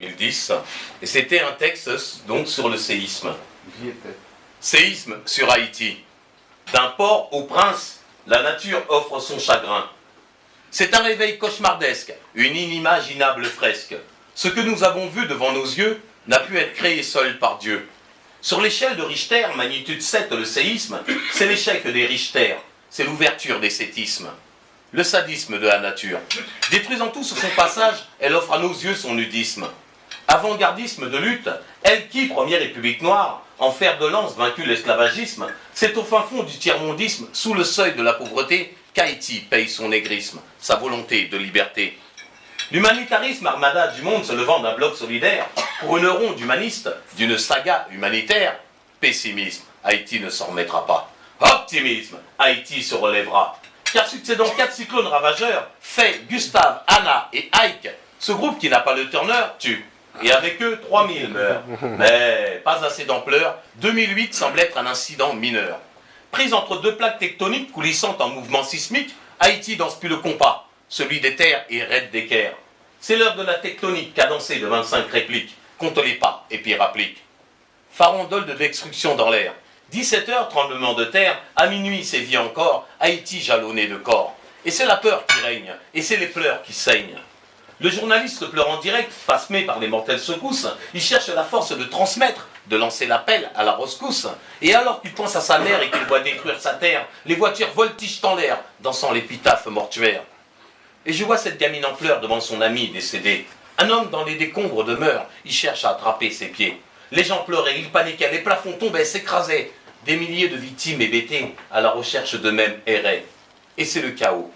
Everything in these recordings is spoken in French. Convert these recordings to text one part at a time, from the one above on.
2010, et c'était un texte donc sur le séisme. Séisme sur Haïti. D'un port au prince, la nature offre son chagrin. C'est un réveil cauchemardesque, une inimaginable fresque. Ce que nous avons vu devant nos yeux n'a pu être créé seul par Dieu. Sur l'échelle de Richter, magnitude 7, le séisme, c'est l'échec des Richter, c'est l'ouverture des séismes. Le sadisme de la nature. Détruisant tout sur son passage, elle offre à nos yeux son nudisme. Avant-gardisme de lutte, elle qui, première république noire, en fer de lance vaincu l'esclavagisme, c'est au fin fond du tiers-mondisme, sous le seuil de la pauvreté, qu'Haïti paye son négrisme, sa volonté de liberté. L'humanitarisme armada du monde se levant d'un bloc solidaire, pour une ronde humaniste, d'une saga humanitaire, pessimisme, Haïti ne s'en remettra pas. Optimisme, Haïti se relèvera. Car succédant 4 cyclones ravageurs, Faye, Gustave, Anna et Ike, ce groupe qui n'a pas le Turner tue. Et avec eux, 3000 meurent. Mais pas assez d'ampleur, 2008 semble être un incident mineur. Prise entre deux plaques tectoniques coulissant en mouvement sismique, Haïti danse plus le compas, celui des terres et raide d'équerre. C'est l'heure de la tectonique cadencée de 25 répliques, compte les pas et puis rapplique. Farandole de destruction dans l'air. 17h, tremblement de terre, à minuit sévit encore, Haïti jalonné de corps. Et c'est la peur qui règne, et c'est les pleurs qui saignent. Le journaliste pleure en direct, pasmé par les mortelles secousses, il cherche la force de transmettre, de lancer l'appel à la rescousse. Et alors qu'il pense à sa mère et qu'il voit détruire sa terre, les voitures voltigent en l'air, dansant l'épitaphe mortuaire. Et je vois cette gamine en pleurs devant son ami décédé. Un homme dans les décombres demeure, il cherche à attraper ses pieds. Les gens pleuraient, ils paniquaient, les plafonds tombaient, s'écrasaient. Des milliers de victimes hébétées à la recherche d'eux-mêmes erraient. Et c'est le chaos.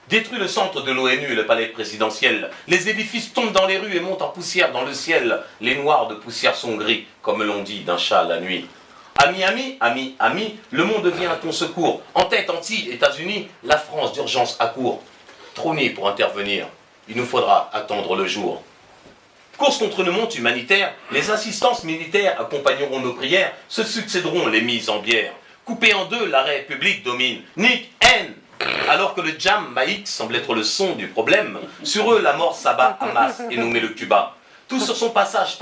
Détruit le centre de l'ONU et le palais présidentiel. Les édifices tombent dans les rues et montent en poussière dans le ciel. Les noirs de poussière sont gris, comme l'on dit d'un chat la nuit. Amis, amis, amis, amis, le monde vient à ton secours. En tête, anti-États-Unis, la France d'urgence accourt. Trop niais pour intervenir. Il nous faudra attendre le jour. Course contre le monde humanitaire, les assistances militaires accompagneront nos prières, se succéderont les mises en bière. Coupé en deux, la République domine. Nick, haine. Alors que le Jamaïque semble être le son du problème, sur eux la mort s'abat à masse et nous met le Cuba. Tout sur son passage,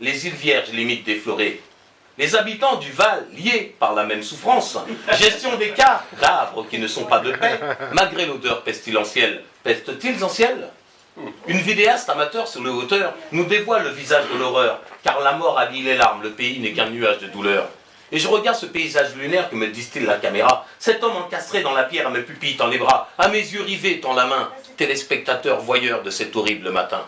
les îles Vierges limites déflorées. Les habitants du Val, liés par la même souffrance, gestion des cadavres qui ne sont pas de paix, malgré l'odeur pestilentielle. Pestent-ils en ciel ? Une vidéaste amateur sur le hauteur nous dévoile le visage de l'horreur, car la mort habille les larmes, le pays n'est qu'un nuage de douleur. Et je regarde ce paysage lunaire que me distille la caméra. Cet homme encastré dans la pierre me pupille dans les bras, à mes yeux rivés tend la main, téléspectateur voyeur de cet horrible matin.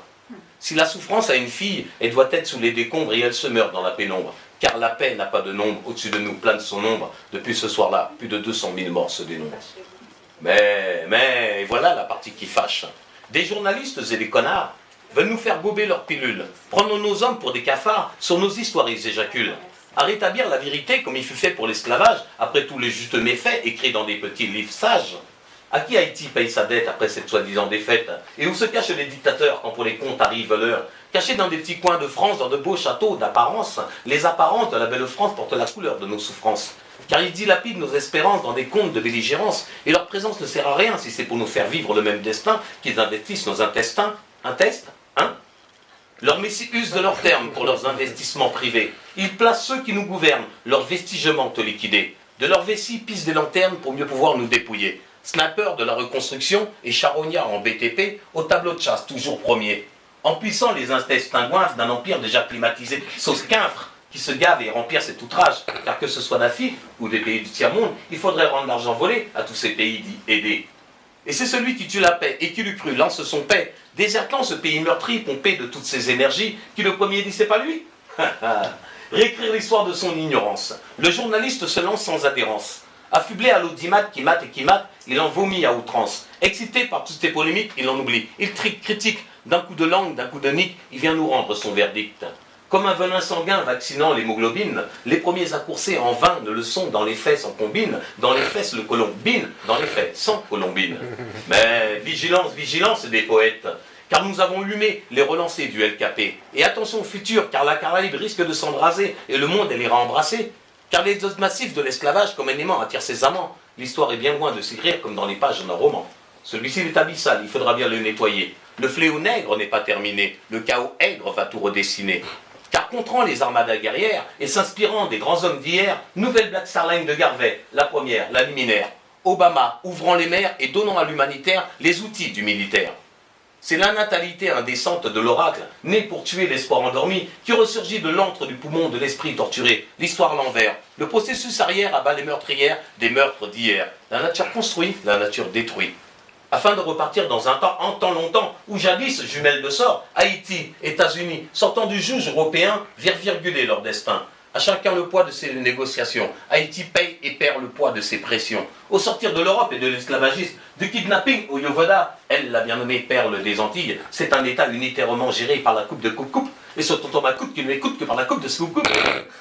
Si la souffrance a une fille, elle doit être sous les décombres et elle se meurt dans la pénombre. Car la paix n'a pas de nombre, au-dessus de nous plane son ombre. Depuis ce soir-là, plus de 200 000 morts se dénombrent. Mais, voilà la partie qui fâche. Des journalistes et des connards veulent nous faire gober leurs pilules. Prenons nos hommes pour des cafards, sur nos histoires ils éjaculent. À rétablir la vérité comme il fut fait pour l'esclavage, après tous les justes méfaits écrits dans des petits livres sages. À qui Haïti paye sa dette après cette soi-disant défaite? Et où se cachent les dictateurs quand pour les comptes arrive l'heure? Cachés dans des petits coins de France, dans de beaux châteaux d'apparence, les apparences de la belle France portent la couleur de nos souffrances. Car ils dilapident nos espérances dans des contes de belligérance, et leur présence ne sert à rien si c'est pour nous faire vivre le même destin qu'ils investissent nos intestins. Un test, hein? Leurs messies usent de leurs termes pour leurs investissements privés. Ils placent ceux qui nous gouvernent, leurs vestigements te liquider. De leurs vessies pissent des lanternes pour mieux pouvoir nous dépouiller. Snipers de la reconstruction et charognards en BTP, au tableau de chasse toujours premier. Emplissant les intestins goinfres d'un empire déjà climatisé, sauce quinfre, qui se gave et remplir cet outrage. Car que ce soit d'Afrique ou des pays du tiers-monde, il faudrait rendre l'argent volé à tous ces pays dits aidés. Et c'est celui qui tue la paix et qui l'eût cru lance son paix, désertant ce pays meurtri, pompé de toutes ses énergies, qui le premier dit c'est pas lui. Réécrire l'histoire de son ignorance. Le journaliste se lance sans adhérence. Affublé à l'audimat qui mate et qui mate, il en vomit à outrance. Excité par toutes ces polémiques, il en oublie. Il critique d'un coup de langue, d'un coup de nique, il vient nous rendre son verdict. Comme un venin sanguin vaccinant l'hémoglobine, les premiers accoursés en vain ne le sont dans les faits sans combine, dans les fesses le colombine, dans les faits sans colombine. Mais vigilance, vigilance des poètes, car nous avons humé les relancés du LKP. Et attention au futur, car la Caraïbe risque de s'embraser et le monde elle ira embrasser. Car les doses massifs de l'esclavage comme un aimant attirent ses amants. L'histoire est bien loin de s'écrire comme dans les pages d'un roman. Celui-ci est abyssal, il faudra bien le nettoyer. Le fléau nègre n'est pas terminé, le chaos aigre va tout redessiner. Car contrant les armadas guerrières et s'inspirant des grands hommes d'hier, nouvelle Black Star Line de Garvey, la première, la luminaire. Obama ouvrant les mers et donnant à l'humanitaire les outils du militaire. C'est la natalité indécente de l'oracle, né pour tuer l'espoir endormi, qui ressurgit de l'antre du poumon de l'esprit torturé, l'histoire l'envers. Le processus arrière abat les meurtrières des meurtres d'hier. La nature construit, la nature détruit. Afin de repartir dans un temps, en temps longtemps, où jadis, jumelles de sort, Haïti, États-Unis, sortant du juge européen, virent virguler leur destin. À chacun le poids de ses négociations. Haïti paye et perd le poids de ses pressions. Au sortir de l'Europe et de l'esclavagisme, du kidnapping au Yovoda, elle, la bien nommée perle des Antilles, c'est un État unitairement géré par la coupe de coupe-coupe, et ce tonton Macoupe qui ne m'écoute que par la coupe de Scoop-Coupe.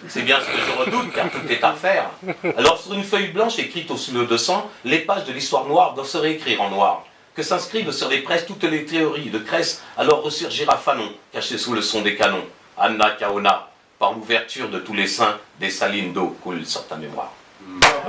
C'est bien ce que je redoute, car tout est à faire. Alors sur une feuille blanche écrite au sous de sang, les pages de l'histoire noire doivent se réécrire en noir. Que s'inscrivent sur les presses toutes les théories de Cresse, alors ressurgira Fanon, caché sous le son des canons. Anna Kaona, par l'ouverture de tous les seins, des salines d'eau coulent sur ta mémoire.